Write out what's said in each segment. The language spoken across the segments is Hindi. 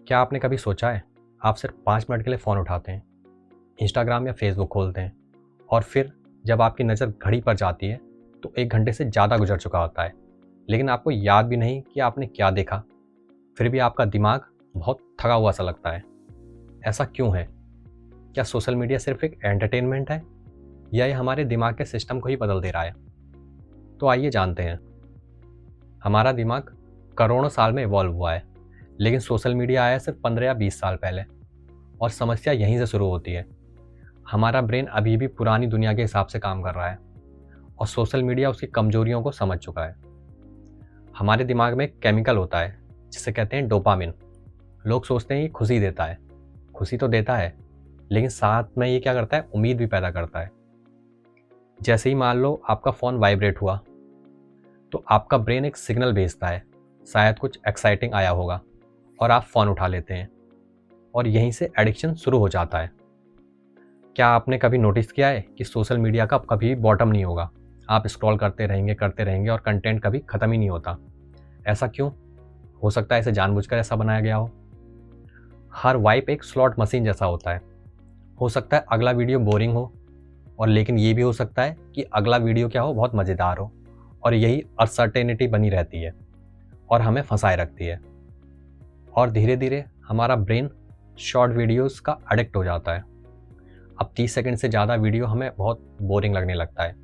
क्या आपने कभी सोचा है, आप सिर्फ 5 मिनट के लिए फ़ोन उठाते हैं, इंस्टाग्राम या फेसबुक खोलते हैं और फिर जब आपकी नज़र घड़ी पर जाती है तो 1 घंटे से ज़्यादा गुजर चुका होता है, लेकिन आपको याद भी नहीं कि आपने क्या देखा। फिर भी आपका दिमाग बहुत थका हुआ सा लगता है। ऐसा क्यों है? क्या सोशल मीडिया सिर्फ एक एंटरटेनमेंट है या ये हमारे दिमाग के सिस्टम को ही बदल दे रहा है? तो आइए जानते हैं। हमारा दिमाग करोड़ों साल में इवॉल्व हुआ है, लेकिन सोशल मीडिया आया सिर्फ 15 या 20 साल पहले। और समस्या यहीं से शुरू होती है। हमारा ब्रेन अभी भी पुरानी दुनिया के हिसाब से काम कर रहा है और सोशल मीडिया उसकी कमजोरियों को समझ चुका है। हमारे दिमाग में एक केमिकल होता है जिसे कहते हैं डोपामिन। लोग सोचते हैं ये खुशी देता है। खुशी तो देता है, लेकिन साथ में ये क्या करता है, उम्मीद भी पैदा करता है। जैसे ही मान लो आपका फ़ोन वाइब्रेट हुआ तो आपका ब्रेन एक सिग्नल भेजता है, शायद कुछ एक्साइटिंग आया होगा, और आप फ़ोन उठा लेते हैं और यहीं से एडिक्शन शुरू हो जाता है। क्या आपने कभी नोटिस किया है कि सोशल मीडिया का कभी बॉटम नहीं होगा? आप स्क्रॉल करते रहेंगे और कंटेंट कभी ख़त्म ही नहीं होता। ऐसा क्यों? हो सकता है इसे जानबूझकर ऐसा बनाया गया हो। हर वाइप एक स्लॉट मशीन जैसा होता है। हो सकता है अगला वीडियो बोरिंग हो, और लेकिन ये भी हो सकता है कि अगला वीडियो क्या हो, बहुत मज़ेदार हो। और यही अनसर्टेनिटी बनी रहती है और हमें फंसाए रखती है। और धीरे धीरे हमारा ब्रेन शॉर्ट वीडियोस का एडिक्ट हो जाता है। अब 30 सेकंड से ज़्यादा वीडियो हमें बहुत बोरिंग लगने लगता है।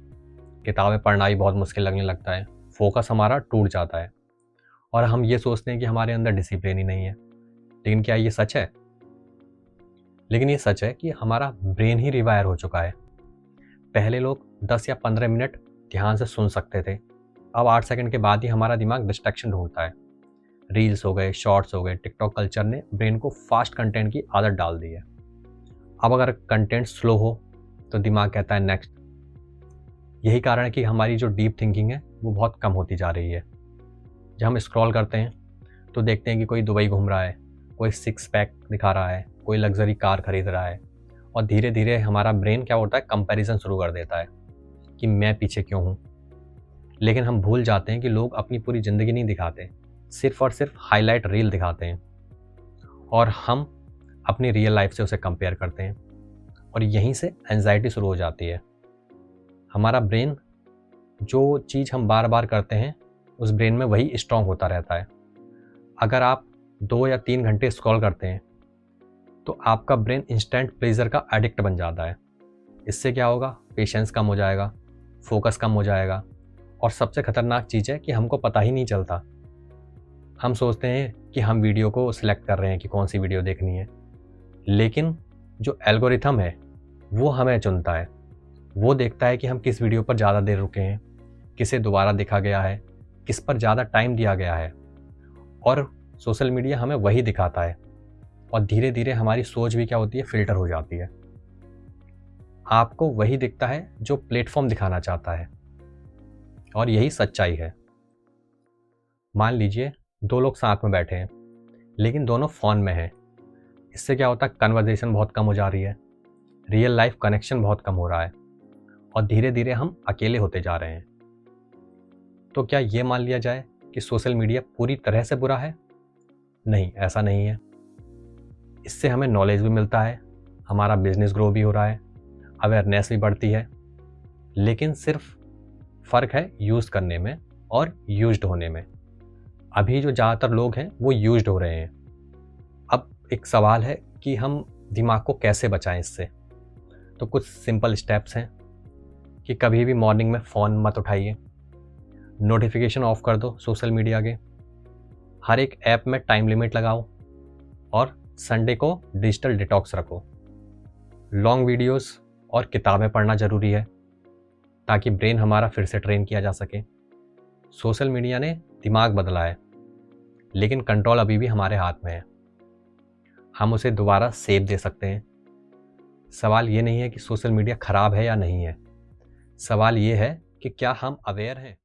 किताबें पढ़ना भी बहुत मुश्किल लगने लगता है। फोकस हमारा टूट जाता है और हम ये सोचते हैं कि हमारे अंदर डिसिप्लिन ही नहीं है। लेकिन क्या ये सच है? लेकिन ये सच है कि हमारा ब्रेन ही रिवायर हो चुका है। पहले लोग 10 या 15 मिनट ध्यान से सुन सकते थे। अब 8 सेकंड के बाद ही हमारा दिमाग डिस्ट्रैक्शन ढूंढता है। रील्स हो गए, शॉर्ट्स हो गए, टिकटॉक कल्चर ने ब्रेन को फास्ट कंटेंट की आदत डाल दी है। अब अगर कंटेंट स्लो हो तो दिमाग कहता है नेक्स्ट। यही कारण है कि हमारी जो डीप थिंकिंग है वो बहुत कम होती जा रही है। जब हम स्क्रॉल करते हैं तो देखते हैं कि कोई दुबई घूम रहा है, कोई 6 पैक दिखा रहा है, कोई लग्जरी कार खरीद रहा है, और धीरे धीरे हमारा ब्रेन क्या होता है, कंपैरिजन शुरू कर देता है कि मैं पीछे क्यों हूँ। लेकिन हम भूल जाते हैं कि लोग अपनी पूरी ज़िंदगी नहीं दिखाते, सिर्फ और सिर्फ हाईलाइट रील दिखाते हैं, और हम अपनी रियल लाइफ से उसे कंपेयर करते हैं, और यहीं से एंजाइटी शुरू हो जाती है। हमारा ब्रेन जो चीज़ हम बार बार करते हैं उस ब्रेन में वही स्ट्रॉन्ग होता रहता है। अगर आप 2 या 3 घंटे स्क्रॉल करते हैं तो आपका ब्रेन इंस्टेंट प्लेजर का एडिक्ट बन जाता है। इससे क्या होगा, पेशेंस कम हो जाएगा, फोकस कम हो जाएगा, और सबसे खतरनाक चीज़ है कि हमको पता ही नहीं चलता। हम सोचते हैं कि हम वीडियो को सिलेक्ट कर रहे हैं कि कौन सी वीडियो देखनी है, लेकिन जो एल्गोरिथम है वो हमें चुनता है। वो देखता है कि हम किस वीडियो पर ज़्यादा देर रुके हैं, किसे दोबारा देखा गया है, किस पर ज़्यादा टाइम दिया गया है, और सोशल मीडिया हमें वही दिखाता है। और धीरे धीरे हमारी सोच भी क्या होती है, फिल्टर हो जाती है। आपको वही दिखता है जो प्लेटफॉर्म दिखाना चाहता है, और यही सच्चाई है। मान लीजिए 2 लोग साथ में बैठे हैं, लेकिन दोनों फ़ोन में हैं। इससे क्या होता है, कन्वर्जेशन बहुत कम हो जा रही है, रियल लाइफ कनेक्शन बहुत कम हो रहा है, और धीरे धीरे हम अकेले होते जा रहे हैं। तो क्या ये मान लिया जाए कि सोशल मीडिया पूरी तरह से बुरा है? नहीं, ऐसा नहीं है। इससे हमें नॉलेज भी मिलता है, हमारा बिजनेस ग्रो भी हो रहा है, अवेयरनेस भी बढ़ती है, लेकिन सिर्फ फ़र्क है यूज़ करने में और यूज्ड होने में। अभी जो ज़्यादातर लोग हैं वो यूज्ड हो रहे हैं। अब एक सवाल है कि हम दिमाग को कैसे बचाएं इससे। तो कुछ सिंपल स्टेप्स हैं कि कभी भी मॉर्निंग में फ़ोन मत उठाइए, नोटिफिकेशन ऑफ कर दो सोशल मीडिया के, हर एक ऐप में टाइम लिमिट लगाओ, और संडे को डिजिटल डिटॉक्स रखो। लॉन्ग वीडियोस और किताबें पढ़ना ज़रूरी है ताकि ब्रेन हमारा फिर से ट्रेन किया जा सके। सोशल मीडिया ने दिमाग बदला है, लेकिन कंट्रोल अभी भी हमारे हाथ में है। हम उसे दोबारा सेव दे सकते हैं। सवाल ये नहीं है कि सोशल मीडिया ख़राब है या नहीं है, सवाल ये है कि क्या हम अवेयर हैं।